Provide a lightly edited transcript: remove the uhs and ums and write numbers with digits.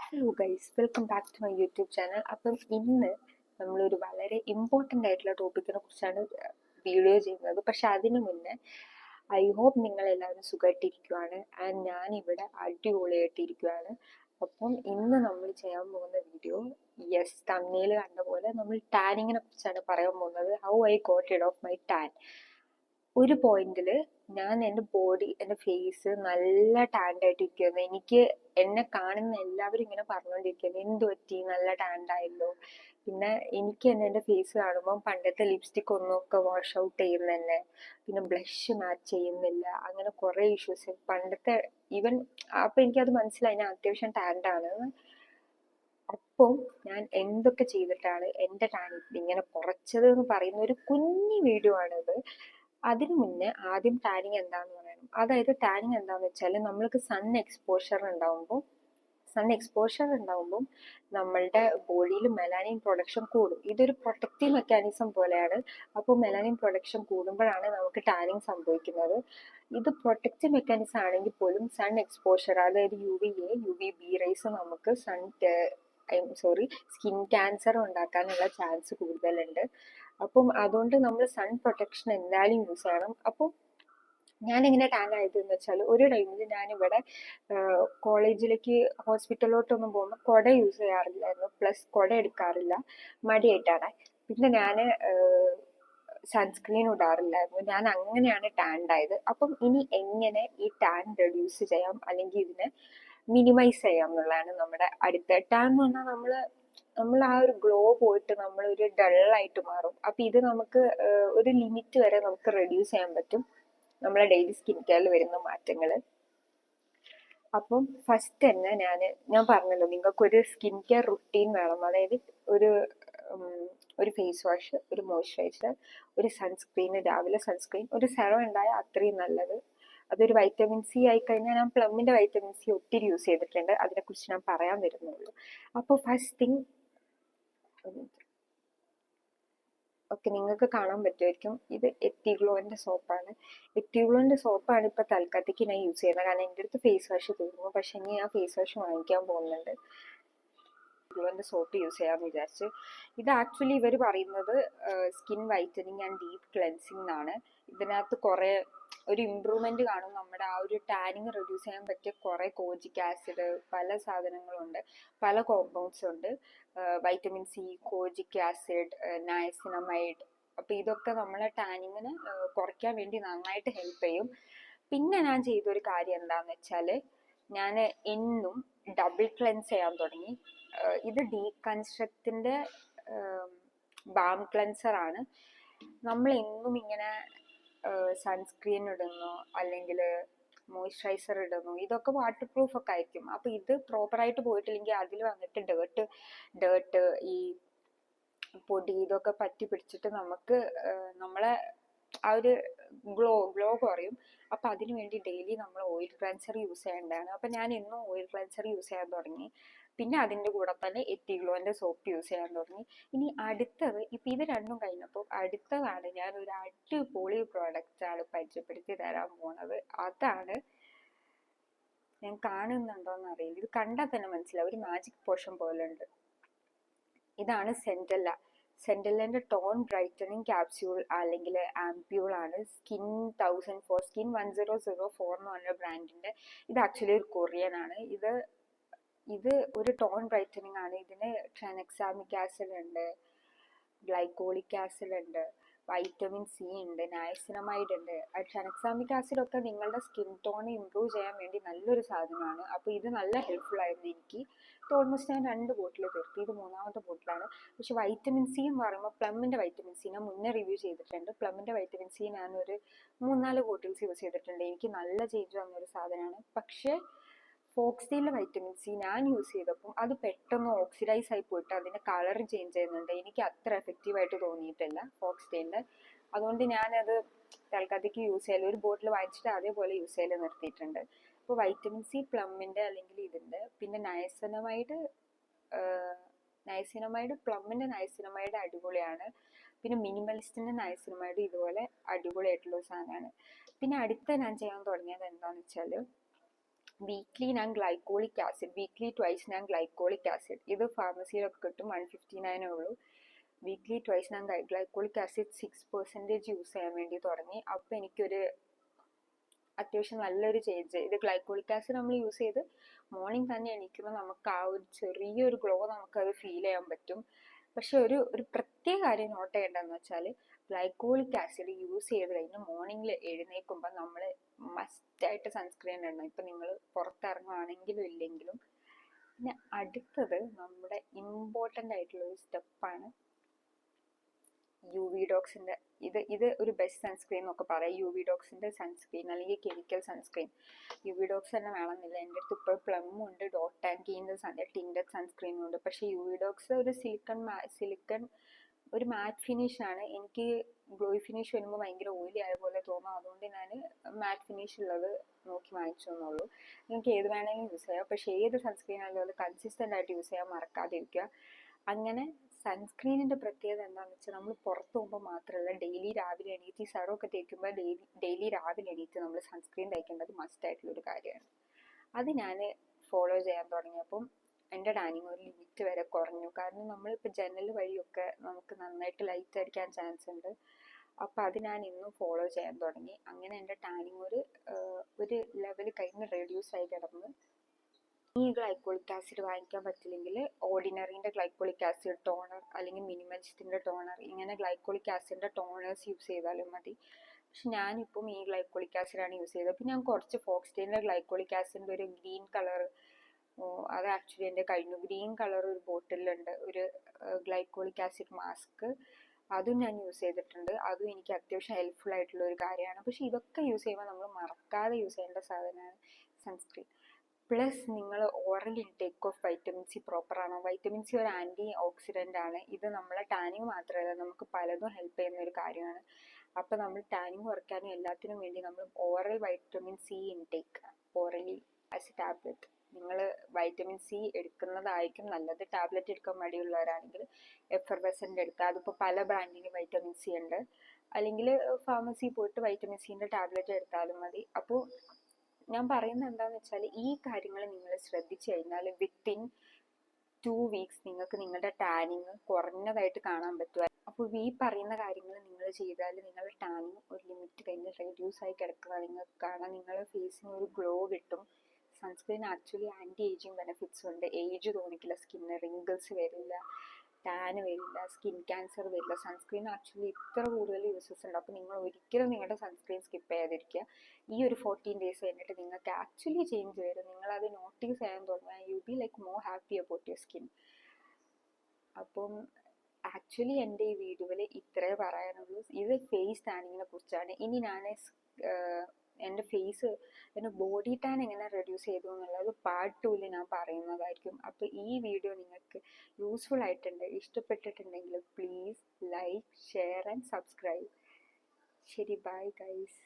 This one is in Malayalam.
Hello guys, welcome back to my YouTube channel. അപ്പം ഇന്ന് നമ്മളൊരു വളരെ ഇമ്പോർട്ടൻ്റ് ആയിട്ടുള്ള ടോപ്പിക്കിനെ കുറിച്ചാണ് വീഡിയോ ചെയ്യുന്നത്. പക്ഷെ അതിനു മുന്നേ ഐ ഹോപ്പ് നിങ്ങൾ എല്ലാവരും സുഖമായിട്ടിരിക്കുവാണ് ആൻഡ് ഞാനിവിടെ അടിപൊളിയായിട്ടിരിക്കുവാണ്. അപ്പം ഇന്ന് നമ്മൾ ചെയ്യാൻ പോകുന്ന വീഡിയോ, യെസ്, തമ്മിൽ കണ്ട പോലെ നമ്മൾ ടാനിങ്ങിനെ കുറിച്ചാണ് പറയാൻ പോകുന്നത്. How I got rid of my tan. ഒരു പോയിന്റിൽ ഞാൻ എൻ്റെ ബോഡി, എൻ്റെ ഫേസ് നല്ല ടാൻഡ് ആയിട്ടിരിക്കുന്നു. എനിക്ക് എന്നെ കാണുന്ന എല്ലാവരും ഇങ്ങനെ പറഞ്ഞുകൊണ്ടിരിക്കുന്നു, എന്ത് പറ്റി, നല്ല ടാൻഡ് ആയല്ലോ. പിന്നെ എനിക്ക് തന്നെ എൻ്റെ ഫേസ് കാണുമ്പോൾ പണ്ടത്തെ ലിപ്സ്റ്റിക് ഒന്നൊക്കെ വാഷ് ഔട്ട് ചെയ്യുന്ന തന്നെ, പിന്നെ ബ്ലഷ് മാച്ച് ചെയ്യുന്നില്ല, അങ്ങനെ കുറേ ഇഷ്യൂസ് പണ്ടത്തെ ഈവൻ. അപ്പം എനിക്കത് മനസ്സിലായി ഞാൻ അത്യാവശ്യം ടാൻഡ് ആണ്. അപ്പം ഞാൻ എന്തൊക്കെ ചെയ്തിട്ടാണ് എൻ്റെ ടാൻ ഇങ്ങനെ കുറച്ചത് എന്ന് പറയുന്ന ഒരു കുഞ്ഞു വീഡിയോ ആണിത്. അതിനു മുന്നേ ആദ്യം ടാനിങ് എന്താന്ന് പറയണം. അതായത് ടാനിങ് എന്താന്ന് വെച്ചാൽ നമ്മൾക്ക് സൺ എക്സ്പോഷർ ഉണ്ടാവുമ്പോൾ നമ്മളുടെ ബോഡിയിൽ മെലാനിൻ പ്രൊഡക്ഷൻ കൂടും. ഇതൊരു പ്രൊട്ടക്റ്റീവ് മെക്കാനിസം പോലെയാണ്. അപ്പോൾ മെലാനിൻ പ്രൊഡക്ഷൻ കൂടുമ്പോഴാണ് നമുക്ക് ടാനിങ് സംഭവിക്കുന്നത്. ഇത് പ്രൊട്ടക്റ്റീവ് മെക്കാനിസം ആണെങ്കിൽ പോലും സൺ എക്സ്പോഷർ, അതായത് UVA UVB റേസ് നമുക്ക് സ്കിൻ ക്യാൻസർ ഉണ്ടാക്കാനുള്ള ചാൻസ് കൂടുതലുണ്ട്. അപ്പം അതുകൊണ്ട് നമ്മൾ സൺ പ്രൊട്ടക്ഷൻ എന്തായാലും യൂസ് ചെയ്യണം. അപ്പം ഞാനിങ്ങനെ ടാൻ ആയതെന്ന് വെച്ചാൽ, ഒരു ടൈമിൽ ഞാനിവിടെ കോളേജിലേക്ക് ഹോസ്പിറ്റലിലോട്ടൊന്നും പോകുമ്പോൾ കുട യൂസ് ചെയ്യാറില്ലായിരുന്നു, പ്ലസ് കുട എടുക്കാറില്ല, മടിയായിട്ടാണ്. പിന്നെ ഞാൻ സൺസ്ക്രീൻ ഇടാറില്ലായിരുന്നു. ഞാൻ അങ്ങനെയാണ് ടാൻഡ് ആയത്. അപ്പം ഇനി എങ്ങനെ ഈ ടാൻ റെഡ്യൂസ് ചെയ്യാം, അല്ലെങ്കിൽ ഇതിനെ മിനിമൈസ് ചെയ്യാം എന്നുള്ളതാണ് നമ്മുടെ അടുത്ത. ടാൻ എന്ന് പറഞ്ഞാൽ നമ്മൾ ആ ഒരു ഗ്ലോ പോയിട്ട് നമ്മൾ ഒരു ഡള്ളായിട്ട് മാറും. അപ്പം ഇത് നമുക്ക് ഒരു ലിമിറ്റ് വരെ നമുക്ക് റെഡ്യൂസ് ചെയ്യാൻ പറ്റും, നമ്മളെ ഡെയിലി സ്കിൻ കെയറിൽ വരുന്ന മാറ്റങ്ങൾ. അപ്പം ഫസ്റ്റ് തന്നെ ഞാൻ പറഞ്ഞല്ലോ, നിങ്ങൾക്കൊരു സ്കിൻ കെയർ റുട്ടീൻ വേണം. അതായത് ഒരു ഫേസ് വാഷ്, ഒരു മോയ്സ്ചറൈസർ, ഒരു സൺസ്ക്രീൻ, രാവിലെ സൺസ്ക്രീൻ, ഒരു സെറം ഉണ്ടായാൽ അത്രയും നല്ലത്. അതൊരു വൈറ്റമിൻ സി ആയി കഴിഞ്ഞാൽ, ഞാൻ പ്ലമ്മിൻ്റെ വൈറ്റമിൻ സി ഒത്തിരി യൂസ് ചെയ്തിട്ടുണ്ട്, അതിനെക്കുറിച്ച് ഞാൻ പറയാൻ വരുന്നുള്ളൂ. അപ്പോൾ ഫസ്റ്റ് തിങ്, ഓക്കെ, നിങ്ങൾക്ക് കാണാൻ പറ്റുമായിരിക്കും, ഇത് എത്തിഗ്ലോൻ്റെ സോപ്പാണ്. എത്തിഗ്ലോൻ്റെ സോപ്പാണ് ഇപ്പോൾ തൽക്കാലത്തേക്ക് ഞാൻ യൂസ് ചെയ്യുന്നത്, കാരണം എൻ്റെ അടുത്ത് ഫേസ് വാഷ് തീർന്നു. പക്ഷെ ഇനി ഞാൻ ഫേസ് വാഷ് വാങ്ങിക്കാൻ പോകുന്നുണ്ട്. എത്തിഗ്ലോൻ്റെ സോപ്പ് യൂസ് ചെയ്യാമെന്ന് വിചാരിച്ച്. ഇത് ആക്ച്വലി ഇവർ പറയുന്നത് skin whitening and deep cleansing എന്നാണ്. ഇതിനകത്ത് കുറേ ഒരു ഇമ്പ്രൂവ്മെന്റ് കാണും. നമ്മുടെ ആ ഒരു ടാനിങ് റെഡ്യൂസ് ചെയ്യാൻ പറ്റിയ കുറേ കോജിക് ആസിഡ്, പല സാധനങ്ങളുണ്ട്, പല കോമ്പൗണ്ട്സ് ഉണ്ട്. Vitamin C, കോജിക് acid, niacinamide. അപ്പൊ ഇതൊക്കെ നമ്മളെ ടാനിങ്ങിന് കുറയ്ക്കാൻ വേണ്ടി നന്നായിട്ട് ഹെൽപ്പ് ചെയ്യും. പിന്നെ ഞാൻ ചെയ്തൊരു കാര്യം എന്താന്ന് വെച്ചാൽ, ഞാൻ എന്നും ഡബിൾ ക്ലെൻസ് ചെയ്യാൻ തുടങ്ങി. ഇത് ഡീകൺസ്ട്രക്റ്റിന്റെ ബാം ക്ലെൻസർ ആണ്. നമ്മൾ എന്നും ഇങ്ങനെ സൺസ്ക്രീൻ ഇടുന്നു, അല്ലെങ്കിൽ മോയ്സ്ചറൈസർ ഇടുന്നു, ഇതൊക്കെ വാട്ടർ പ്രൂഫ് ഒക്കെ ആയിരിക്കും. അപ്പൊ ഇത് പ്രോപ്പറായിട്ട് പോയിട്ടില്ലെങ്കിൽ അതിൽ വന്നിട്ട് ഡേർട്ട്, ഈ പൊടി, ഇതൊക്കെ പറ്റി പിടിച്ചിട്ട് നമുക്ക് നമ്മളെ ആ ഒരു ഗ്ലോ കുറയും. അപ്പൊ അതിനു വേണ്ടി ഡെയിലി നമ്മൾ ഓയിൽ ക്ലെൻസർ യൂസ് ചെയ്യേണ്ടതാണ്. അപ്പൊ ഞാൻ എന്നും ഓയിൽ ക്ലെൻസർ യൂസ് ചെയ്യാൻ തുടങ്ങി. പിന്നെ അതിൻ്റെ കൂടെ തന്നെ എത്തിഗ്ലോൻ്റെ സോപ്പ് യൂസ് ചെയ്യാൻ തുടങ്ങി. ഇനി അടുത്തത്, ഇപ്പം ഇത് രണ്ടും കഴിഞ്ഞപ്പോൾ അടുത്തതാണ് ഞാൻ ഒരു അടിപൊളി പ്രോഡക്റ്റാണ് പരിചയപ്പെടുത്തി തരാൻ പോണത്. അതാണ്, ഞാൻ കാണുന്നുണ്ടോയെന്ന് അറിയില്ല, ഇത് കണ്ടാൽ തന്നെ മനസ്സിലാവും, ഒരു മാജിക് പോഷൻ പോലെ ഉണ്ട്. ഇതാണ് സെൻറ്റല്ലൻ്റെ ടോൺ ബ്രൈറ്റനിങ് ക്യാപ്സ്യൂൾ, അല്ലെങ്കിൽ ആംപ്യൂൾ ആണ്. സ്കിൻ 1004, സ്കിൻ 1004 എന്ന് പറഞ്ഞ ബ്രാൻഡിൻ്റെ. ഇത് ആക്ച്വലി ഒരു കൊറിയൻ ആണ്. ഇത് ഒരു ടോൺ ബ്രൈറ്റനിങ് ആണ്. ഇതിന് ട്രാനക്സാമിക് ആസിഡ് ഉണ്ട്, ഗ്ലൈക്കോളിക് ആസിഡ് ഉണ്ട്, വൈറ്റമിൻ സി ഉണ്ട്, നയസിനമൈഡ് ഉണ്ട്. ട്രാനക്സാമിക് ആസിഡ് ഒക്കെ നിങ്ങളുടെ സ്കിൻ ടോൺ ഇമ്പ്രൂവ് ചെയ്യാൻ വേണ്ടി നല്ലൊരു സാധനമാണ്. അപ്പോൾ ഇത് നല്ല ഹെൽപ്ഫുൾ ആയിരുന്നു എനിക്ക്. ഇത് ഓൾമോസ്റ്റ് ഞാൻ 2 ബോട്ടിൽ തീർത്തു, ഇത് 3ാമത്തെ ബോട്ടിലാണ്. പക്ഷെ വൈറ്റമിൻ സി എന്ന് പറയുമ്പോൾ പ്ലമ്മിൻ്റെ വൈറ്റമിൻ സി ഞാൻ മുന്നേ റിവ്യൂ ചെയ്തിട്ടുണ്ട്. പ്ലമ്മിൻ്റെ വൈറ്റമിൻ സി ഞാനൊരു 3-4 ബോട്ടിൽസ് യൂസ് ചെയ്തിട്ടുണ്ട്. എനിക്ക് നല്ല ചേഞ്ച് വന്നൊരു സാധനമാണ്. പക്ഷേ ഫോക്സ്ടെയിലിലെ വൈറ്റമിൻ സി ഞാൻ യൂസ് ചെയ്തപ്പോൾ അത് പെട്ടെന്ന് ഓക്സിഡൈസ് ആയി പോയിട്ട് അതിൻ്റെ കളർ ചേഞ്ച് ചെയ്യുന്നുണ്ട്. എനിക്ക് അത്ര എഫക്റ്റീവായിട്ട് തോന്നിയിട്ടില്ല ഫോക്സ്ടെയിലിൻ്റെ. അതുകൊണ്ട് ഞാനത് തൽക്കാലത്തേക്ക് യൂസ് ചെയ്യല്, ഒരു ബോട്ടിൽ വാങ്ങിച്ചിട്ട് അതേപോലെ യൂസ് ചെയ്യല് നിർത്തിയിട്ടുണ്ട്. അപ്പോൾ വൈറ്റമിൻ സി പ്ലമ്മിൻ്റെ അല്ലെങ്കിൽ ഇതിൻ്റെ, പിന്നെ പ്ലമ്മിൻ്റെ നയസിനമൈഡ് അടിപൊളിയാണ്. പിന്നെ മിനിമലിസ്റ്റിൻ്റെ നയസിനമൈഡ് ഇതുപോലെ അടിപൊളിയായിട്ടുള്ള സാധനമാണ്. പിന്നെ അടുത്ത ഞാൻ ചെയ്യാൻ തുടങ്ങിയത് എന്താണെന്ന് വെച്ചാൽ, വീക്ക്ലി ഞാൻ ഗ്ലൈക്കോളിക് ആസിഡ്, വീക്ക്ലി ട്വൈസ് ഞാൻ ഗ്ലൈക്കോളിക് ആസിഡ്, ഇത് ഫാർമസിയിലൊക്കെ കിട്ടും, 159 ഉള്ളൂ. വീക്ക്ലി ട്വൈസ് ഞാൻ ഗ്ലൈക്കോളിക് ആസിഡ് 6% യൂസ് ചെയ്യാൻ വേണ്ടി തുടങ്ങി. അപ്പോൾ എനിക്കൊരു അത്യാവശ്യം നല്ലൊരു ചേഞ്ച്. ഇത് ഗ്ലൈക്കോളിക് ആസിഡ് നമ്മൾ യൂസ് ചെയ്ത് മോർണിംഗ് തന്നെ എണീക്കുമ്പോൾ നമുക്ക് ആ ഒരു ചെറിയൊരു ഗ്ലോ നമുക്കത് ഫീൽ ചെയ്യാൻ പറ്റും. പക്ഷെ ഒരു പ്രത്യേക കാര്യം നോട്ട് ചെയ്യേണ്ടതെന്ന് വെച്ചാൽ ഗ്ലൈക്കോളിക് ആസിഡ് യൂസ് ചെയ്ത് കഴിഞ്ഞ് മോർണിംഗിൽ എഴുന്നേൽക്കുമ്പോൾ നമ്മൾ മസ്റ്റായിട്ട് സൺസ്ക്രീൻ ഇടണം. ഇപ്പം നിങ്ങൾ പുറത്തിറങ്ങുകയാണെങ്കിലും ഇല്ലെങ്കിലും. പിന്നെ അടുത്തത് നമ്മുടെ ഇമ്പോർട്ടൻ്റ് ആയിട്ടുള്ള ഒരു സ്റ്റെപ്പാണ് UV-Doxന്റെ ഇത് ഒരു ബെസ്റ്റ് സൺസ്ക്രീൻ എന്നൊക്കെ പറയാം. UV-Doxന്റെ സൺസ്ക്രീൻ അല്ലെങ്കിൽ കെമിക്കൽ സൺസ്ക്രീൻ. UV-Dox തന്നെ വേണമെന്നില്ല. എൻ്റെ അടുത്ത് ഇപ്പോൾ പ്ലമ്മും ഉണ്ട്, ഡോട്ട് ആൻഡ് കീൻ്റെ ടിൻഡഡ് സൺസ്ക്രീനും ഉണ്ട്. പക്ഷേ UV-Dox ഒരു സിലിക്കൺ ഒരു മാറ്റ് ഫിനിഷ് ആണ്. എനിക്ക് ഗ്ലോയി ഫിനിഷ് വരുമ്പോൾ ഭയങ്കര ഓയിലി ആയ പോലെ തോന്നും. അതുകൊണ്ട് ഞാൻ മാറ്റ് ഫിനിഷ് ഉള്ളത് നോക്കി വാങ്ങിച്ചു എന്നുള്ളൂ. നിങ്ങൾക്ക് ഏത് വേണമെങ്കിലും യൂസ് ചെയ്യാം. പക്ഷേ ഏത് സൺസ്ക്രീൻ ആയാലും അത് കൺസിസ്റ്റൻ്റ് ആയിട്ട് യൂസ് ചെയ്യാൻ മറക്കാതിരിക്കുക. അങ്ങനെ സൺസ്ക്രീനിൻ്റെ പ്രത്യേകത എന്താണെന്ന് വെച്ചാൽ നമ്മൾ പുറത്ത് പോകുമ്പോൾ മാത്രമല്ല, ഡെയിലി രാവിലെ എണീറ്റ് ഈ സറൊക്കെ തേക്കുമ്പോൾ ഡെയിലി രാവിലെ എണീറ്റ് നമ്മൾ സൺസ്ക്രീൻ തേക്കേണ്ടത് മസ്റ്റായിട്ടുള്ളൊരു കാര്യമാണ്. അത് ഞാൻ ഫോളോ ചെയ്യാൻ തുടങ്ങിയപ്പം എൻ്റെ ടാനിങ് ഒരു ലിമിറ്റ് വരെ കുറഞ്ഞു. കാരണം നമ്മളിപ്പോൾ ജനൽ വഴിയൊക്കെ നമുക്ക് നന്നായിട്ട് ലൈറ്റ് അടിക്കാൻ ചാൻസ് ഉണ്ട്. അപ്പോൾ അത് ഞാൻ ഇന്നും ഫോളോ ചെയ്യാൻ തുടങ്ങി. അങ്ങനെ എൻ്റെ ടാനിങ് ഒരു ലെവൽ കഴിഞ്ഞ് റെഡ്യൂസ് ആയി കിടന്ന്. ഈ ഗ്ലൈക്കോളിക് ആസിഡ് വാങ്ങിക്കാൻ പറ്റില്ലെങ്കിൽ ഓർഡിനറിൻ്റെ ഗ്ലൈക്കോളിക് ആസിഡ് ടോണർ അല്ലെങ്കിൽ മിനിമലിസ്റ്റിൻ്റെ ടോണർ, ഇങ്ങനെ ഗ്ലൈക്കോളിക് ആസിഡിൻ്റെ ടോണേഴ്സ് യൂസ് ചെയ്താലും മതി. പക്ഷെ ഞാനിപ്പം ഈ ഗ്ലൈക്കോളിക് ആസിഡാണ് യൂസ് ചെയ്തത്. അപ്പം ഞാൻ കുറച്ച് ഫോക്സ്റ്റൈലിൻ്റെ ഗ്ലൈക്കോളിക് ആസിഡിൻ്റെ ഒരു ഗ്രീൻ കളർ, അത് ആക്ച്വലി എൻ്റെ കഴിഞ്ഞു. ഗ്രീൻ കളർ ഒരു ബോട്ടിലുണ്ട്, ഒരു ഗ്ലൈക്കോളിക് ആസിഡ് മാസ്ക്. അതും ഞാൻ യൂസ് ചെയ്തിട്ടുണ്ട്. അതും എനിക്ക് അത്യാവശ്യം ഹെൽപ്ഫുൾ ആയിട്ടുള്ള ഒരു കാര്യമാണ്. പക്ഷെ ഇതൊക്കെ യൂസ് ചെയ്യുമ്പോൾ നമ്മൾ മറക്കാതെ യൂസ് ചെയ്യേണ്ട സാധനമാണ് സൺസ്ക്രീൻ. പ്ലസ് നിങ്ങൾ oral intake of vitamin C proper ആണോ? വൈറ്റമിൻ സി ഒരു ആൻറ്റി ഓക്സിഡൻ്റ് ആണ്. ഇത് നമ്മളെ ടാനിങ് മാത്രമല്ല, നമുക്ക് പലതും ഹെൽപ്പ് ചെയ്യുന്ന ഒരു കാര്യമാണ്. അപ്പോൾ നമ്മൾ ടാനിങ് കുറയ്ക്കാനും എല്ലാത്തിനും വേണ്ടി നമ്മൾ oral vitamin C intake, orally as A tablet നിങ്ങൾ വൈറ്റമിൻ സി എടുക്കുന്നതായിരിക്കും നല്ലത്. ടാബ്ലറ്റ് എടുക്കാൻ മടിയുള്ളവരാണെങ്കിൽ എഫർവെസൻ്റ് എടുക്കുക. അതിപ്പോൾ പല ബ്രാൻഡിന് വൈറ്റമിൻ സി ഉണ്ട്. അല്ലെങ്കിൽ ഫാർമസി പോയിട്ട് വൈറ്റമിൻ സിൻ്റെ ടാബ്ലറ്റ് എടുത്താലും മതി. അപ്പോൾ ഞാൻ പറയുന്നത് എന്താണെന്ന് വെച്ചാൽ ഈ കാര്യങ്ങൾ നിങ്ങൾ ശ്രദ്ധിച്ചു കഴിഞ്ഞാൽ വിത്തിൻ 2 വീക്സ് നിങ്ങൾക്ക് നിങ്ങളുടെ ടാനിങ് കുറഞ്ഞതായിട്ട് കാണാൻ പറ്റും. അപ്പോൾ ഈ പറയുന്ന കാര്യങ്ങൾ നിങ്ങൾ ചെയ്താൽ നിങ്ങളുടെ ടാനിങ് ഒരു ലിമിറ്റ് കഴിഞ്ഞ് റെഡ്യൂസ് ആയി കിടക്കുക നിങ്ങൾക്ക് കാണാം. നിങ്ങളുടെ ഫേസിന് ഒരു ഗ്ലോ കിട്ടും. Sunscreen actually anti ageing benefits ഉണ്ട്. ഏജ് തോന്നിക്കില്ല, സ്കിന്ന് റിങ്കിൾസ് വരില്ല, ടാന് വരില്ല, സ്കിൻ ക്യാൻസർ വരില്ല. സൺസ്ക്രീൻ ആക്ച്വലി ഇത്ര കൂടുതൽ യൂസസ് ഉണ്ട്. അപ്പോൾ നിങ്ങൾ ഒരിക്കലും നിങ്ങളുടെ സൺസ്ക്രീൻ സ്കിപ്പ് ചെയ്യാതിരിക്കുക. ഈ ഒരു 14 ഡേയ്സ് കഴിഞ്ഞിട്ട് നിങ്ങൾക്ക് ആക്ച്വലി ചേഞ്ച് വരും. നിങ്ങളത് നോട്ടീസ് ചെയ്യാൻ തുടങ്ങുക. You be like more happy about your skin. അപ്പം ആക്ച്വലി എൻ്റെ ഈ വീഡിയോയിൽ ഇത്രേ പറയാനുള്ളൂ. ഇത് ഫേസ് ടാനിങ്ങിനെ കുറിച്ചാണ്. ഇനി ഞാൻ എൻ്റെ ബോഡി ടാൻ എങ്ങനെ റെഡ്യൂസ് ചെയ്തു എന്നുള്ളത് പാർട്ട് 2 ഞാൻ പറയുന്നതായിരിക്കും. അപ്പോൾ ഈ വീഡിയോ നിങ്ങൾക്ക് യൂസ്ഫുൾ ആയിട്ടുണ്ട്, ഇഷ്ടപ്പെട്ടിട്ടുണ്ടെങ്കിൽ please like, share and subscribe. ശരി, ബൈ ഗൈസ്.